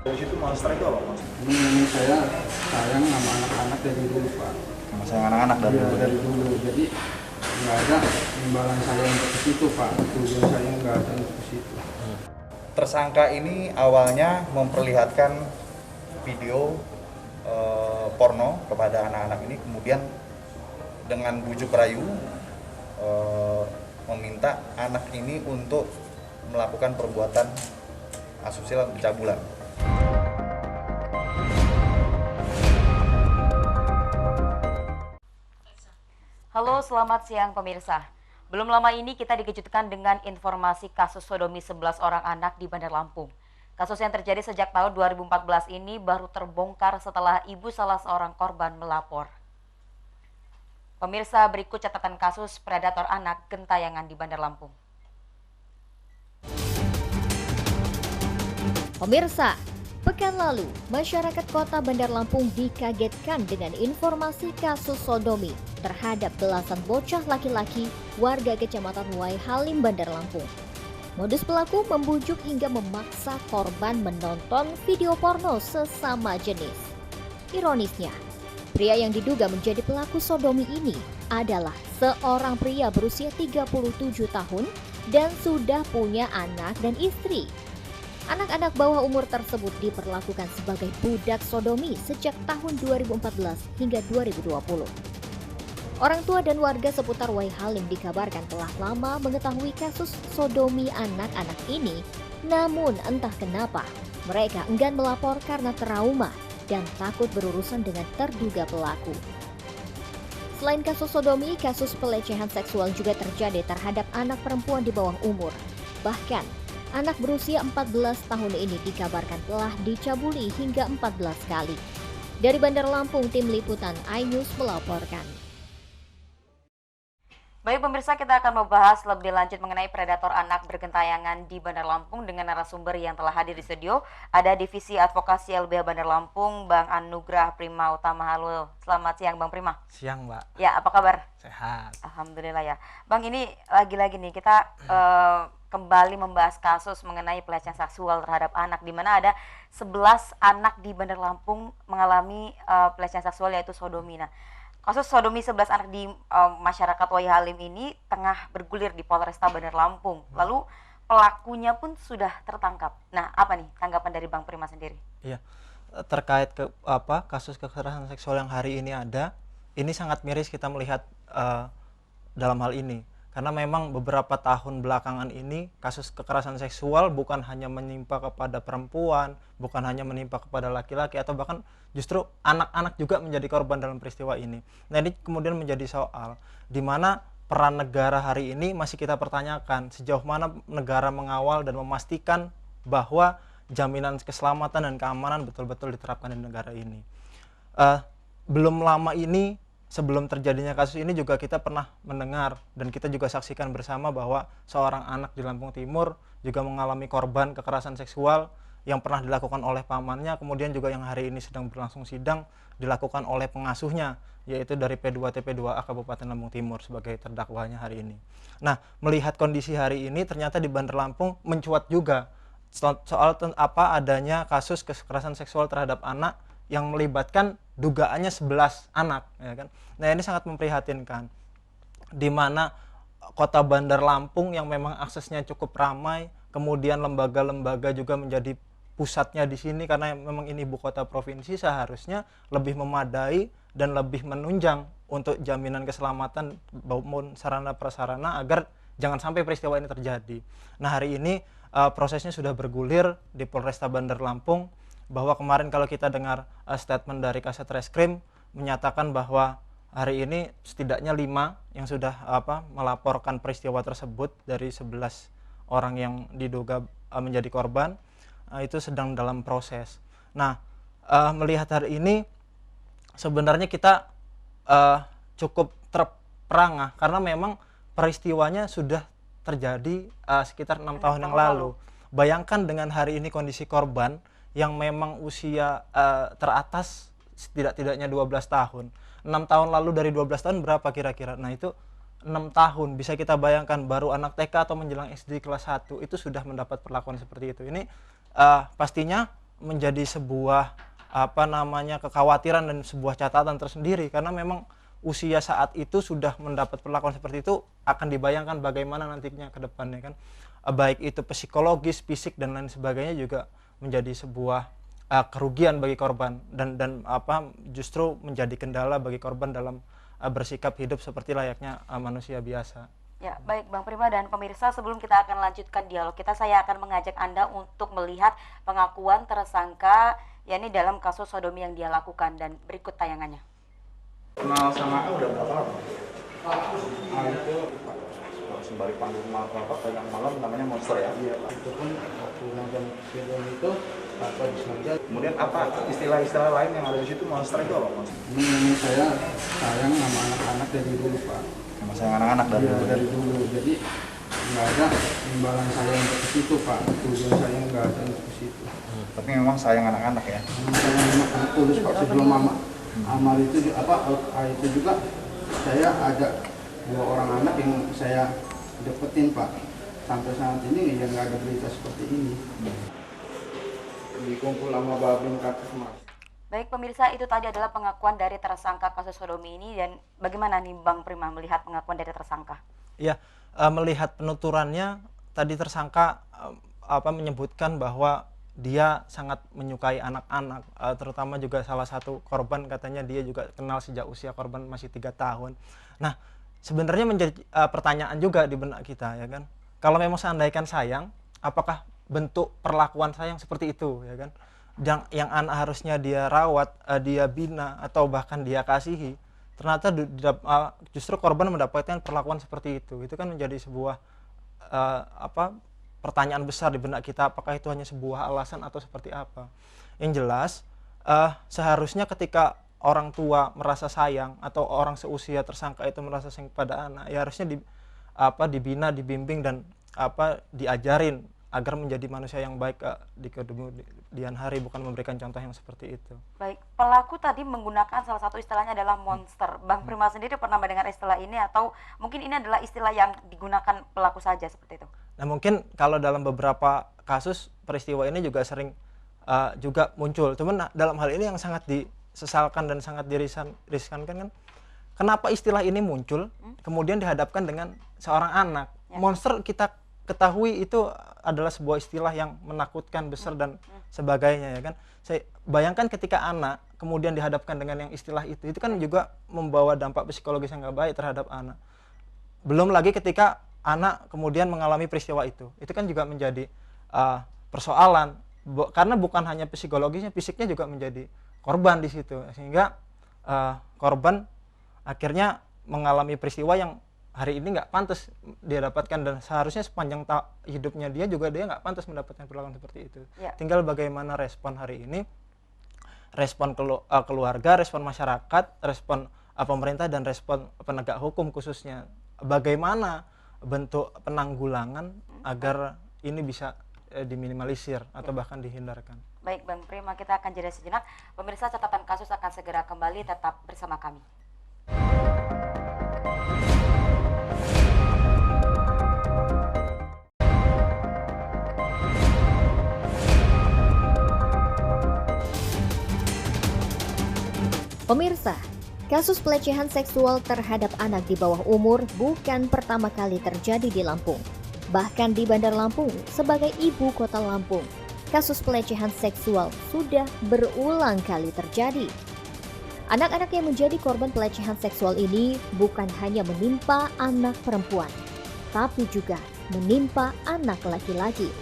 Dari situ monster itu apa mas? Ini saya sayang sama anak-anak dari dulu Pak. Sama sayang anak-anak dari Iya, dulu. dari dulu. Jadi nggak ada imbalan saya untuk ke situ Pak. Tujuan saya nggak ada untuk ke situ. Tersangka ini awalnya memperlihatkan video porno kepada anak-anak ini, kemudian dengan bujuk rayu meminta anak ini untuk melakukan perbuatan asusila atau pencabulan. Halo, selamat siang pemirsa. Belum lama ini kita dikejutkan dengan informasi kasus sodomi 11 orang anak di Bandar Lampung. Kasus yang terjadi sejak tahun 2014 ini baru terbongkar setelah ibu salah seorang korban melapor. Pemirsa, berikut catatan kasus predator anak gentayangan di Bandar Lampung. Pemirsa, pekan lalu masyarakat kota Bandar Lampung dikagetkan dengan informasi kasus sodomi terhadap belasan bocah laki-laki warga Kecamatan Wai Halim, Bandar Lampung. Modus pelaku membujuk hingga memaksa korban menonton video porno sesama jenis. Ironisnya, pria yang diduga menjadi pelaku sodomi ini adalah seorang pria berusia 37 tahun dan sudah punya anak dan istri. Anak-anak bawah umur tersebut diperlakukan sebagai budak sodomi sejak tahun 2014 hingga 2020. Orang tua dan warga seputar Wai Halim dikabarkan telah lama mengetahui kasus sodomi anak-anak ini, namun entah kenapa mereka enggan melapor karena trauma dan takut berurusan dengan terduga pelaku. Selain kasus sodomi, kasus pelecehan seksual juga terjadi terhadap anak perempuan di bawah umur. Bahkan, anak berusia 14 tahun ini dikabarkan telah dicabuli hingga 14 kali. Dari Bandar Lampung, tim liputan iNews melaporkan. Baik pemirsa, kita akan membahas lebih lanjut mengenai predator anak bergentayangan di Bandar Lampung dengan narasumber yang telah hadir di studio. Ada Divisi Advokasi LBH Bandar Lampung, Bang Anugrah Prima Utama. Halo, selamat siang Bang Prima. Siang Mbak. Ya, apa kabar? Sehat. Alhamdulillah ya. Bang, ini lagi-lagi nih kita kembali membahas kasus mengenai pelecehan seksual terhadap anak, di mana ada 11 anak di Bandar Lampung mengalami pelecehan seksual yaitu sodomi. Nah, kasus sodomi 11 anak di masyarakat Wai Halim ini tengah bergulir di Polresta Bandar Lampung. Lalu pelakunya pun sudah tertangkap. Nah, apa nih tanggapan dari Bang Prima sendiri? Iya. Terkait kasus kekerasan seksual yang hari ini ada, ini sangat miris kita melihat dalam hal ini. Karena memang beberapa tahun belakangan ini kasus kekerasan seksual bukan hanya menimpa kepada perempuan, bukan hanya menimpa kepada laki-laki, atau bahkan justru anak-anak juga menjadi korban dalam peristiwa ini. Nah, ini kemudian menjadi soal di mana peran negara hari ini masih kita pertanyakan sejauh mana negara mengawal dan memastikan bahwa jaminan keselamatan dan keamanan betul-betul diterapkan di negara ini. Belum lama ini, sebelum terjadinya kasus ini juga kita pernah mendengar dan kita juga saksikan bersama bahwa seorang anak di Lampung Timur juga mengalami korban kekerasan seksual yang pernah dilakukan oleh pamannya, kemudian juga yang hari ini sedang berlangsung sidang dilakukan oleh pengasuhnya, yaitu dari P2TP2A Kabupaten Lampung Timur sebagai terdakwanya hari ini. Nah, melihat kondisi hari ini ternyata di Bandar Lampung mencuat juga soal adanya kasus kekerasan seksual terhadap anak yang melibatkan dugaannya 11 anak, ya kan. Nah, ini sangat memprihatinkan, di mana kota Bandar Lampung yang memang aksesnya cukup ramai, kemudian lembaga-lembaga juga menjadi pusatnya di sini karena memang ini ibu kota provinsi, seharusnya lebih memadai dan lebih menunjang untuk jaminan keselamatan maupun sarana prasarana agar jangan sampai peristiwa ini terjadi. Nah, hari ini prosesnya sudah bergulir di Polresta Bandar Lampung, bahwa kemarin kalau kita dengar statement dari Kasat Reskrim menyatakan bahwa hari ini setidaknya 5 yang sudah melaporkan peristiwa tersebut dari 11 orang yang diduga menjadi korban, itu sedang dalam proses. Nah, melihat hari ini sebenarnya kita cukup terperangah karena memang peristiwanya sudah terjadi sekitar 6 tahun yang lalu. Bayangkan dengan hari ini kondisi korban yang memang usia teratas tidak-tidaknya 12 tahun. 6 tahun lalu dari 12 tahun berapa kira-kira? Nah, itu 6 tahun. Bisa kita bayangkan baru anak TK atau menjelang SD kelas 1 itu sudah mendapat perlakuan seperti itu. Ini pastinya menjadi sebuah kekhawatiran dan sebuah catatan tersendiri, karena memang usia saat itu sudah mendapat perlakuan seperti itu akan dibayangkan bagaimana nantinya ke depannya kan, baik itu psikologis, fisik dan lain sebagainya juga menjadi sebuah kerugian bagi korban dan justru menjadi kendala bagi korban dalam bersikap hidup seperti layaknya manusia biasa. Ya, baik Bang Prima dan pemirsa, sebelum kita akan lanjutkan dialog kita, saya akan mengajak Anda untuk melihat pengakuan tersangka yakni dalam kasus sodomi yang dia lakukan, dan berikut tayangannya. Kenal sama A udah berapa lama? A itu Sembari panggung pegang malam namanya Monster ya? iya Pak, itu pun waktu nonton film itu Bapak disengaja. Kemudian apa istilah-istilah lain yang ada di situ? Monster itu apa? Monster? Ini saya sayang sama anak-anak dari dulu Pak. Sama sayang anak-anak dari Iya, dulu. dari dulu. Jadi nggak ada imbalan saya untuk ke situ Pak. Tujuan saya nggak ada untuk ke situ. Tapi memang sayang anak-anak ya? Saya memang tulus Pak, sebelum amal itu itu juga saya ada 2 orang anak yang saya dapetin Pak. Sampai saat ini ya nggak ada berita seperti ini. Dikumpul sama Babin Kata Mas. Baik pemirsa, itu tadi adalah pengakuan dari tersangka kasus sodomi ini, dan bagaimana nih Bang Prima melihat pengakuan dari tersangka? Iya, melihat penuturannya tadi tersangka menyebutkan bahwa dia sangat menyukai anak-anak, terutama juga salah satu korban katanya dia juga kenal sejak usia korban masih 3 tahun. Nah, sebenarnya menjadi pertanyaan juga di benak kita ya kan. Kalau memang seandainya sayang, apakah bentuk perlakuan sayang seperti itu ya kan? Yang anak harusnya dia rawat, dia bina atau bahkan dia kasihi, ternyata justru korban mendapatkan perlakuan seperti itu. Itu kan menjadi sebuah pertanyaan besar di benak kita, apakah itu hanya sebuah alasan atau seperti apa. Yang jelas seharusnya ketika orang tua merasa sayang atau orang seusia tersangka itu merasa sayang pada anak, ya harusnya dibina, dibimbing dan diajarin agar menjadi manusia yang baik di kemudian hari, bukan memberikan contoh yang seperti itu. Baik, pelaku tadi menggunakan salah satu istilahnya adalah monster. Bang Prima sendiri pernah mendengar istilah ini atau mungkin ini adalah istilah yang digunakan pelaku saja seperti itu? Nah, mungkin kalau dalam beberapa kasus peristiwa ini juga sering juga muncul. Cuman dalam hal ini yang sangat disesalkan dan sangat diriskankan kan, kenapa istilah ini muncul kemudian dihadapkan dengan seorang anak. Ya. Monster kita ketahui itu adalah sebuah istilah yang menakutkan, besar dan sebagainya ya kan. Saya bayangkan ketika anak kemudian dihadapkan dengan yang istilah itu kan juga membawa dampak psikologis yang nggak baik terhadap anak. Belum lagi ketika anak kemudian mengalami peristiwa itu kan juga menjadi persoalan, karena bukan hanya psikologisnya, fisiknya juga menjadi korban di situ, sehingga korban akhirnya mengalami peristiwa yang hari ini nggak pantas dia dapatkan, dan seharusnya sepanjang hidupnya dia nggak pantas mendapatkan perlakuan seperti itu. Ya. Tinggal bagaimana respon hari ini, respon keluarga, respon masyarakat, respon pemerintah dan respon penegak hukum khususnya. Bagaimana bentuk penanggulangan agar ini bisa diminimalisir atau bahkan dihindarkan. Baik Bang Prima, kita akan jeda sejenak. Pemirsa, catatan kasus akan segera kembali, tetap bersama kami. Pemirsa, kasus pelecehan seksual terhadap anak di bawah umur bukan pertama kali terjadi di Lampung. Bahkan di Bandar Lampung, sebagai ibu kota Lampung, kasus pelecehan seksual sudah berulang kali terjadi. Anak-anak yang menjadi korban pelecehan seksual ini bukan hanya menimpa anak perempuan, tapi juga menimpa anak laki-laki.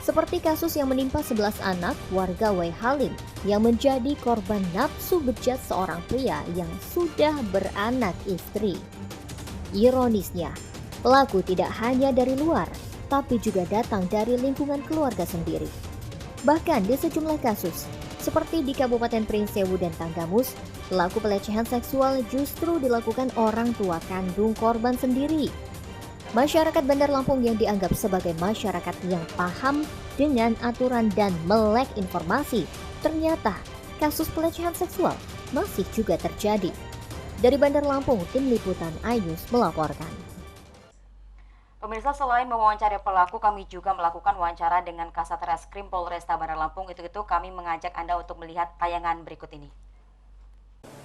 Seperti kasus yang menimpa 11 anak warga Waihalim yang menjadi korban nafsu bejat seorang pria yang sudah beranak istri. Ironisnya, pelaku tidak hanya dari luar, tapi juga datang dari lingkungan keluarga sendiri. Bahkan di sejumlah kasus, seperti di Kabupaten Prinsewu dan Tanggamus, pelaku pelecehan seksual justru dilakukan orang tua kandung korban sendiri. Masyarakat Bandar Lampung yang dianggap sebagai masyarakat yang paham dengan aturan dan melek informasi, ternyata kasus pelecehan seksual masih juga terjadi. Dari Bandar Lampung, tim liputan iNews melaporkan. Pemirsa, selain mewawancari pelaku, kami juga melakukan wawancara dengan Kasat Reskrim Polresta Bandar Lampung. Itu kami mengajak Anda untuk melihat tayangan berikut ini.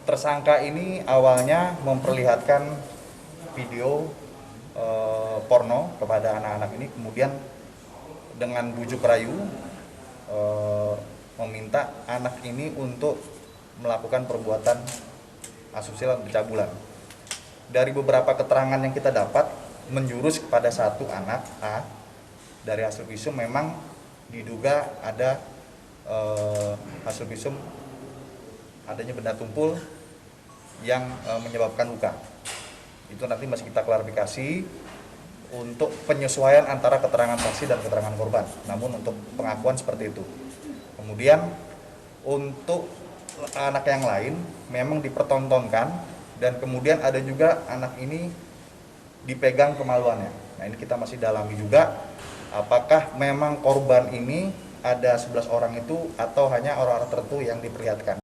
Tersangka ini awalnya memperlihatkan video porno kepada anak-anak ini, kemudian dengan bujuk rayu meminta anak ini untuk melakukan perbuatan asusila pencabulan. Dari beberapa keterangan yang kita dapat, menjurus kepada satu anak A. Dari hasil visum memang diduga ada hasil visum adanya benda tumpul yang menyebabkan luka. Itu nanti masih kita klarifikasi untuk penyesuaian antara keterangan saksi dan keterangan korban. Namun untuk pengakuan seperti itu. Kemudian untuk anak yang lain memang dipertontonkan, dan kemudian ada juga anak ini dipegang kemaluannya. Nah, ini kita masih dalami juga apakah memang korban ini ada 11 orang itu atau hanya orang-orang tertentu yang diperlihatkan.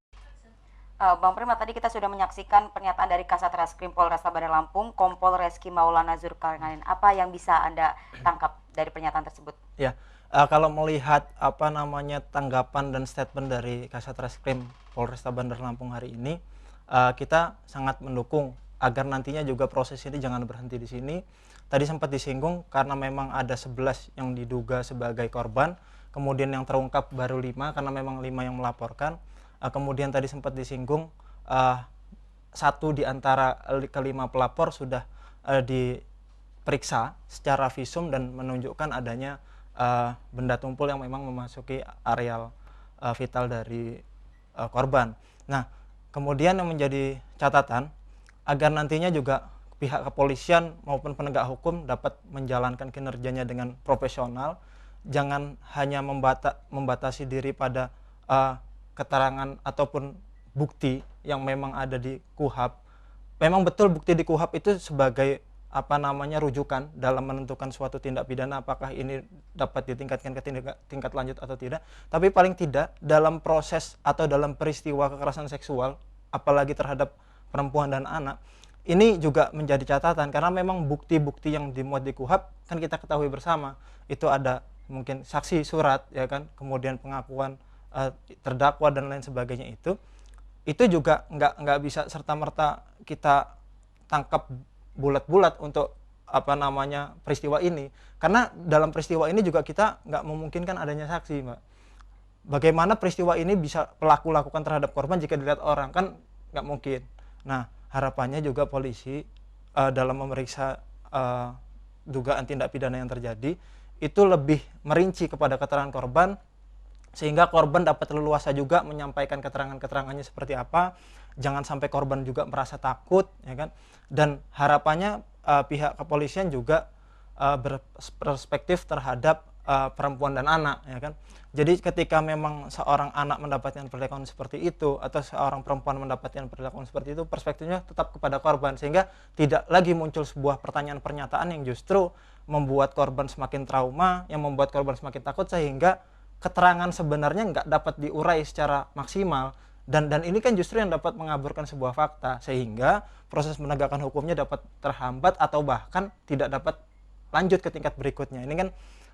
Bang Prima, tadi kita sudah menyaksikan pernyataan dari Kasat Reskrim Polresta Bandar Lampung, Kompol Reski Maulana Zulkarnain. Apa yang bisa Anda tangkap dari pernyataan tersebut? Ya, kalau melihat tanggapan dan statement dari Kasat Reskrim Polresta Bandar Lampung hari ini, kita sangat mendukung agar nantinya juga proses ini jangan berhenti di sini. Tadi sempat disinggung karena memang ada 11 yang diduga sebagai korban, kemudian yang terungkap baru 5 karena memang 5 yang melaporkan. Kemudian tadi sempat disinggung satu di antara kelima pelapor sudah diperiksa secara visum dan menunjukkan adanya benda tumpul yang memang memasuki areal vital dari korban. Nah, kemudian yang menjadi catatan agar nantinya juga pihak kepolisian maupun penegak hukum dapat menjalankan kinerjanya dengan profesional, jangan hanya membatasi diri pada keterangan ataupun bukti yang memang ada di KUHP. Memang betul bukti di KUHP itu sebagai rujukan dalam menentukan suatu tindak pidana, apakah ini dapat ditingkatkan ke tingkat lanjut atau tidak. Tapi paling tidak dalam proses atau dalam peristiwa kekerasan seksual, apalagi terhadap perempuan dan anak, ini juga menjadi catatan karena memang bukti-bukti yang dimuat di KUHP kan kita ketahui bersama, itu ada mungkin saksi surat, ya kan, kemudian pengakuan terdakwa dan lain sebagainya. Itu juga nggak bisa serta merta kita tangkap bulat-bulat untuk peristiwa ini, karena dalam peristiwa ini juga kita nggak memungkinkan adanya saksi, Mbak. Bagaimana peristiwa ini bisa pelaku lakukan terhadap korban jika dilihat orang, kan nggak mungkin. Nah, harapannya juga polisi dalam memeriksa dugaan tindak pidana yang terjadi itu lebih merinci kepada keterangan korban, sehingga korban dapat leluasa juga menyampaikan keterangan-keterangannya seperti apa. Jangan sampai korban juga merasa takut, ya kan. Dan harapannya pihak kepolisian juga berperspektif terhadap perempuan dan anak, ya kan. Jadi ketika memang seorang anak mendapatkan perlakuan seperti itu atau seorang perempuan mendapatkan perlakuan seperti itu, perspektifnya tetap kepada korban, sehingga tidak lagi muncul sebuah pertanyaan pernyataan yang justru membuat korban semakin trauma, yang membuat korban semakin takut, sehingga keterangan sebenarnya nggak dapat diurai secara maksimal, dan ini kan justru yang dapat mengaburkan sebuah fakta, sehingga proses penegakan hukumnya dapat terhambat atau bahkan tidak dapat lanjut ke tingkat berikutnya. Ini kan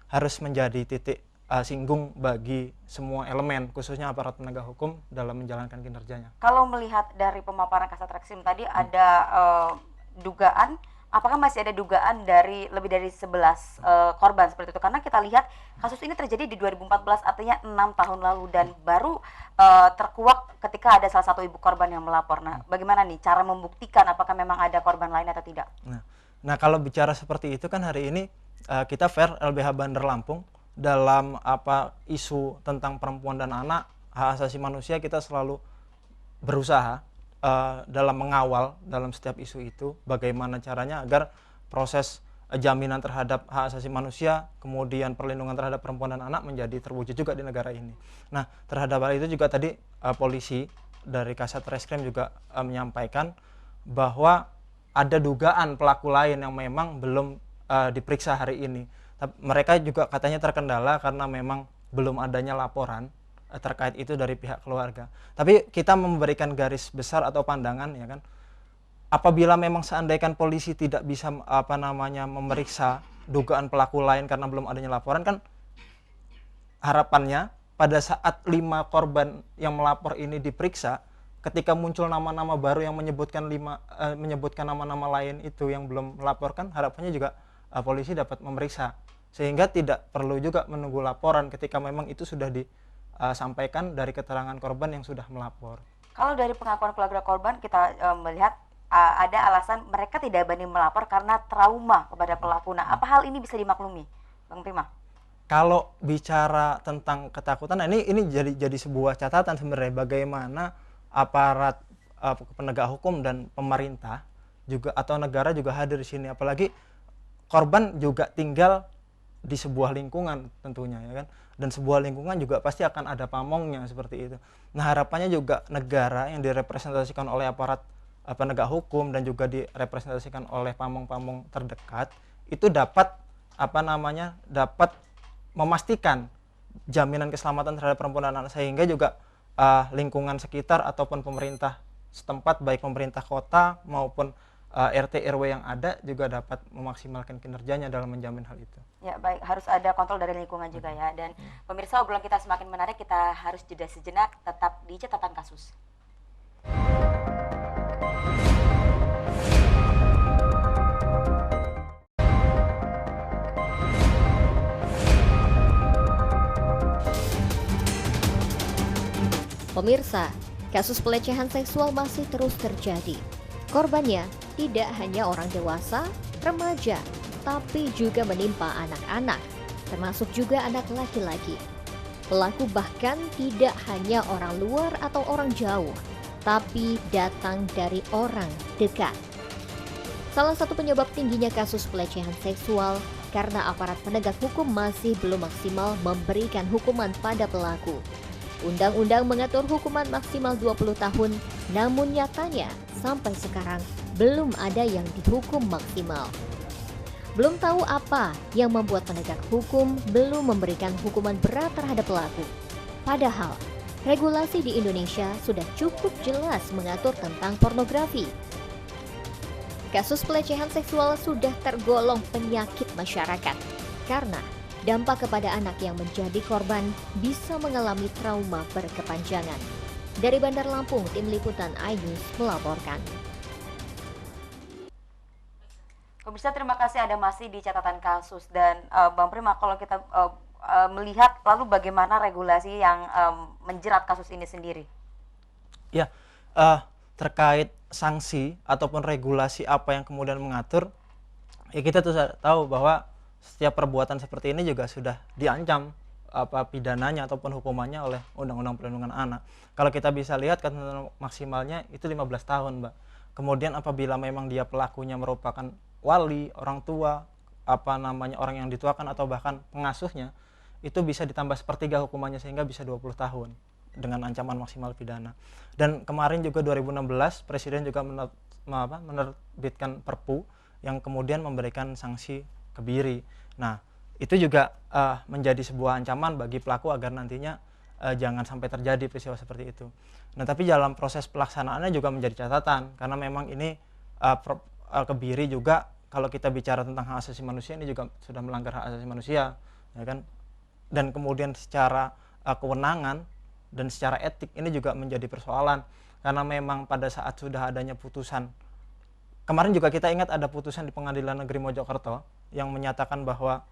harus menjadi titik singgung bagi semua elemen, khususnya aparat penegak hukum dalam menjalankan kinerjanya. Kalau melihat dari pemaparan Kasat Reskrim tadi, ada dugaan, apakah masih ada dugaan dari lebih dari 11 korban seperti itu? Karena kita lihat kasus ini terjadi di 2014, artinya 6 tahun lalu, dan baru terkuak ketika ada salah satu ibu korban yang melapor. Nah, bagaimana nih cara membuktikan apakah memang ada korban lain atau tidak? Nah, kalau bicara seperti itu kan hari ini kita fair LBH Bandar Lampung dalam isu tentang perempuan dan anak, hak asasi manusia, kita selalu berusaha dalam mengawal dalam setiap isu itu bagaimana caranya agar proses jaminan terhadap hak asasi manusia, kemudian perlindungan terhadap perempuan dan anak menjadi terwujud juga di negara ini. Nah, terhadap hal itu juga tadi polisi dari Kasat Reskrim juga menyampaikan bahwa ada dugaan pelaku lain yang memang belum diperiksa hari ini. Mereka juga katanya terkendala karena memang belum adanya laporan terkait itu dari pihak keluarga. Tapi kita memberikan garis besar atau pandangan, ya kan, apabila memang seandainya polisi tidak bisa memeriksa dugaan pelaku lain karena belum adanya laporan, kan harapannya pada saat 5 korban yang melapor ini diperiksa, ketika muncul nama-nama baru yang menyebutkan nama-nama lain itu yang belum melaporkan, harapannya juga polisi dapat memeriksa, sehingga tidak perlu juga menunggu laporan ketika memang itu sudah disampaikan dari keterangan korban yang sudah melapor. Kalau dari pengakuan keluarga korban kita melihat ada alasan mereka tidak berani melapor karena trauma kepada pelaku. Nah, apa hal ini bisa dimaklumi, Bang Prima? Kalau bicara tentang ketakutan, nah ini jadi sebuah catatan sebenarnya, bagaimana aparat penegak hukum dan pemerintah juga atau negara juga hadir di sini, apalagi korban juga tinggal di sebuah lingkungan tentunya, ya kan, dan sebuah lingkungan juga pasti akan ada pamongnya seperti itu. Nah, harapannya juga negara yang direpresentasikan oleh aparat penegak hukum dan juga direpresentasikan oleh pamong-pamong terdekat itu dapat dapat memastikan jaminan keselamatan terhadap perempuan dan anak, sehingga juga lingkungan sekitar ataupun pemerintah setempat, baik pemerintah kota maupun RT RW yang ada juga dapat memaksimalkan kinerjanya dalam menjamin hal itu. Ya baik, harus ada kontrol dari lingkungan juga ya. Dan pemirsa, obrolan kita semakin menarik, kita harus jeda sejenak, tetap di catatan kasus. Pemirsa, kasus pelecehan seksual masih terus terjadi. Korbannya tidak hanya orang dewasa, remaja, tapi juga menimpa anak-anak, termasuk juga anak laki-laki. Pelaku bahkan tidak hanya orang luar atau orang jauh, tapi datang dari orang dekat. Salah satu penyebab tingginya kasus pelecehan seksual karena aparat penegak hukum masih belum maksimal memberikan hukuman pada pelaku. Undang-undang mengatur hukuman maksimal 20 tahun, namun nyatanya sampai sekarang belum ada yang dihukum maksimal. Belum tahu apa yang membuat penegak hukum belum memberikan hukuman berat terhadap pelaku. Padahal, regulasi di Indonesia sudah cukup jelas mengatur tentang pornografi. Kasus pelecehan seksual sudah tergolong penyakit masyarakat karena dampak kepada anak yang menjadi korban bisa mengalami trauma berkepanjangan. Dari Bandar Lampung, Tim Liputan iNews melaporkan. Pemirsa, terima kasih Anda masih di catatan kasus. Dan Bang Prima, kalau kita melihat lalu bagaimana regulasi yang menjerat kasus ini sendiri? Ya, terkait sanksi ataupun regulasi apa yang kemudian mengatur, ya kita tuh tahu bahwa setiap perbuatan seperti ini juga sudah diancam pidananya ataupun hukumannya oleh Undang-Undang Perlindungan Anak. Kalau kita bisa lihat ketentuan maksimalnya itu 15 tahun, Mbak. Kemudian apabila memang dia pelakunya merupakan wali, orang tua, orang yang dituakan atau bahkan pengasuhnya, itu bisa ditambah sepertiga hukumannya sehingga bisa 20 tahun dengan ancaman maksimal pidana. Dan kemarin juga 2016 Presiden juga menerbitkan Perpu yang kemudian memberikan sanksi kebiri. Nah, itu juga menjadi sebuah ancaman bagi pelaku agar nantinya jangan sampai terjadi peristiwa seperti itu. Nah, tapi dalam proses pelaksanaannya juga menjadi catatan karena memang ini kebiri juga, kalau kita bicara tentang hak asasi manusia, ini juga sudah melanggar hak asasi manusia, ya kan? Dan kemudian secara kewenangan dan secara etik ini juga menjadi persoalan karena memang pada saat sudah adanya putusan, kemarin juga kita ingat ada putusan di Pengadilan Negeri Mojokerto yang menyatakan bahwa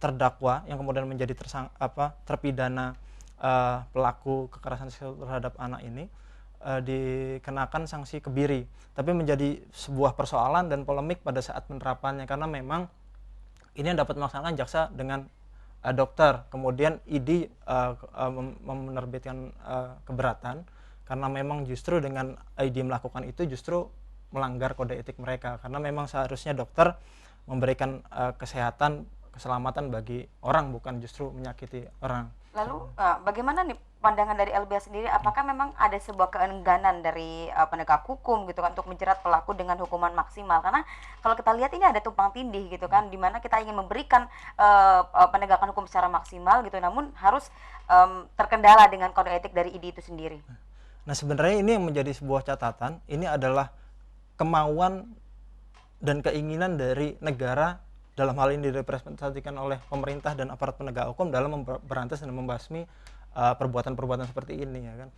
terdakwa yang kemudian menjadi terpidana pelaku kekerasan seksual terhadap anak ini dikenakan sanksi kebiri, tapi menjadi sebuah persoalan dan polemik pada saat penerapannya karena memang ini yang dapat melaksanakan jaksa dengan dokter, kemudian ID menerbitkan keberatan karena memang justru dengan ID melakukan itu justru melanggar kode etik mereka, karena memang seharusnya dokter memberikan kesehatan, keselamatan bagi orang, bukan justru menyakiti orang. Lalu bagaimana nih pandangan dari LBH sendiri, apakah memang ada sebuah keengganan dari penegak hukum gitu kan untuk menjerat pelaku dengan hukuman maksimal? Karena kalau kita lihat ini ada tumpang tindih gitu kan, di mana kita ingin memberikan penegakan hukum secara maksimal gitu, namun harus terkendala dengan kode etik dari ID itu sendiri. Nah, sebenarnya ini yang menjadi sebuah catatan, ini adalah kemauan dan keinginan dari negara, dalam hal ini direpresentasikan oleh pemerintah dan aparat penegak hukum dalam memberantas dan membasmi perbuatan-perbuatan seperti ini, ya kan.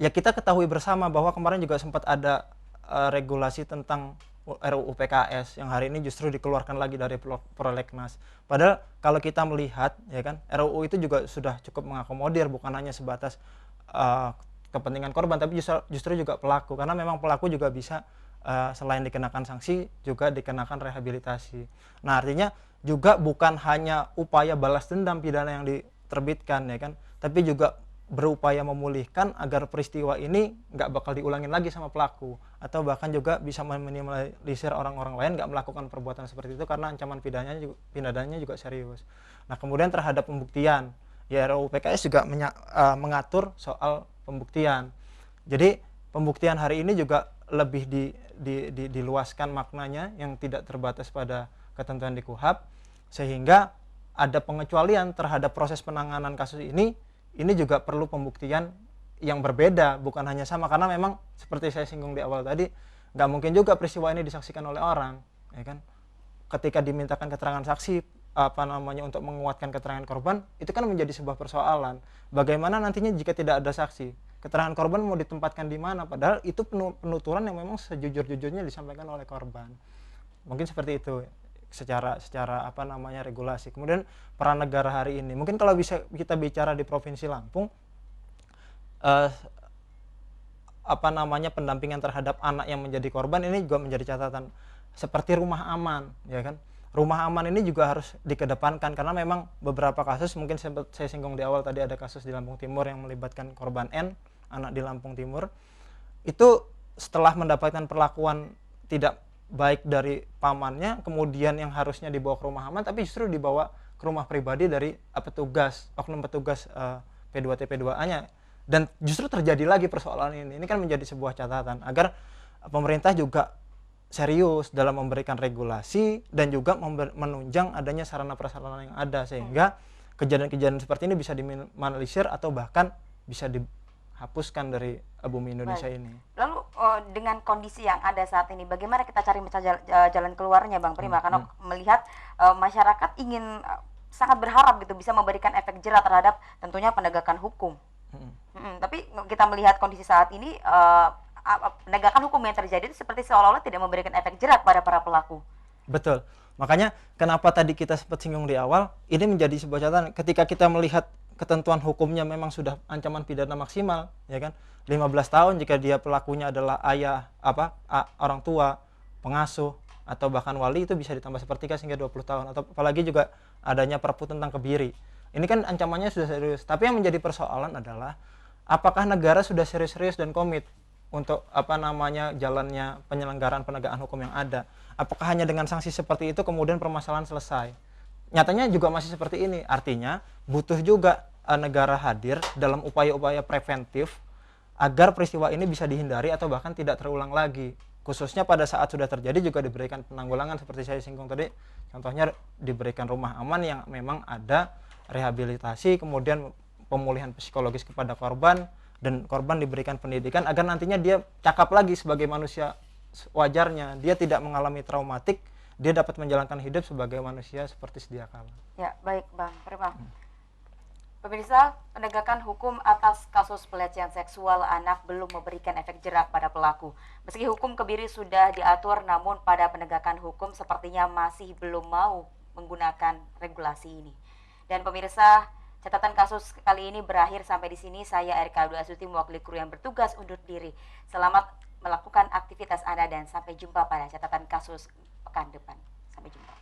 Ya kita ketahui bersama bahwa kemarin juga sempat ada regulasi tentang RUU PKS yang hari ini justru dikeluarkan lagi dari prolegnas. Padahal kalau kita melihat, ya kan, RUU itu juga sudah cukup mengakomodir, bukan hanya sebatas kepentingan korban, tapi justru juga pelaku, karena memang pelaku juga bisa selain dikenakan sanksi juga dikenakan rehabilitasi. Nah, artinya juga bukan hanya upaya balas dendam pidana yang diterbitkan, ya kan, tapi juga berupaya memulihkan agar peristiwa ini nggak bakal diulangin lagi sama pelaku, atau bahkan juga bisa meminimalisir orang-orang lain nggak melakukan perbuatan seperti itu karena ancaman pidananya juga serius. Nah, kemudian terhadap pembuktian, ya RUU PKS juga mengatur soal pembuktian. Jadi pembuktian hari ini juga lebih diluaskan maknanya yang tidak terbatas pada ketentuan di KUHP, sehingga ada pengecualian terhadap proses penanganan kasus ini juga perlu pembuktian yang berbeda, bukan hanya sama, karena memang seperti saya singgung di awal tadi, nggak mungkin juga peristiwa ini disaksikan oleh orang, ya kan. Ketika dimintakan keterangan saksi untuk menguatkan keterangan korban, itu kan menjadi sebuah persoalan. Bagaimana nantinya jika tidak ada saksi? Keterangan korban mau ditempatkan di mana? Padahal itu penuturan yang memang sejujur-jujurnya disampaikan oleh korban. Mungkin seperti itu secara regulasi. Kemudian peran negara hari ini, mungkin kalau bisa kita bicara di Provinsi Lampung, pendampingan terhadap anak yang menjadi korban ini juga menjadi catatan, seperti rumah aman, ya kan. Rumah aman ini juga harus dikedepankan, karena memang beberapa kasus, mungkin sempat saya singgung di awal tadi, ada kasus di Lampung Timur yang melibatkan korban N, anak di Lampung Timur. Itu setelah mendapatkan perlakuan tidak baik dari pamannya, kemudian yang harusnya dibawa ke rumah aman tapi justru dibawa ke rumah pribadi dari oknum petugas P2T P2A-nya, dan justru terjadi lagi persoalan ini. Ini kan menjadi sebuah catatan agar pemerintah juga serius dalam memberikan regulasi dan juga menunjang adanya sarana prasarana yang ada, sehingga kejadian-kejadian seperti ini bisa diminimalisir atau bahkan bisa dihapuskan dari bumi Indonesia ini. Lalu dengan kondisi yang ada saat ini, bagaimana kita cari jalan keluarnya, Bang Prima? Karena melihat masyarakat ingin sangat berharap gitu bisa memberikan efek jerah terhadap tentunya penegakan hukum. Tapi kita melihat kondisi saat ini, penegakan hukum yang terjadi itu seperti seolah-olah tidak memberikan efek jerah pada para pelaku. Betul. Makanya kenapa tadi kita sempat singgung di awal, ini menjadi sebuah catatan ketika kita melihat ketentuan hukumnya memang sudah ancaman pidana maksimal, ya kan, 15 tahun jika dia pelakunya adalah ayah, orang tua, pengasuh, atau bahkan wali, itu bisa ditambah sepertiga hingga 20 tahun, atau apalagi juga adanya Perpu tentang kebiri. Ini kan ancamannya sudah serius, tapi yang menjadi persoalan adalah apakah negara sudah serius-serius dan komit untuk jalannya penyelenggaraan penegakan hukum yang ada. Apakah hanya dengan sanksi seperti itu kemudian permasalahan selesai? Nyatanya juga masih seperti ini. Artinya butuh juga negara hadir dalam upaya-upaya preventif agar peristiwa ini bisa dihindari atau bahkan tidak terulang lagi. Khususnya pada saat sudah terjadi juga diberikan penanggulangan seperti saya singgung tadi. Contohnya diberikan rumah aman yang memang ada rehabilitasi, kemudian pemulihan psikologis kepada korban, dan korban diberikan pendidikan agar nantinya dia cakap lagi sebagai manusia wajarnya. Dia tidak mengalami traumatik, dia dapat menjalankan hidup sebagai manusia seperti sedia kala. Ya, baik Bang Prima. Pemirsa, penegakan hukum atas kasus pelecehan seksual anak belum memberikan efek jerah pada pelaku. Meski hukum kebiri sudah diatur, namun pada penegakan hukum sepertinya masih belum mau menggunakan regulasi ini. Dan pemirsa, catatan kasus kali ini berakhir sampai di sini. Saya Erika Abdul Astuti mewakili kru yang bertugas undur diri. Selamat melakukan aktivitas Anda dan sampai jumpa pada catatan kasus pekan depan. Sampai jumpa.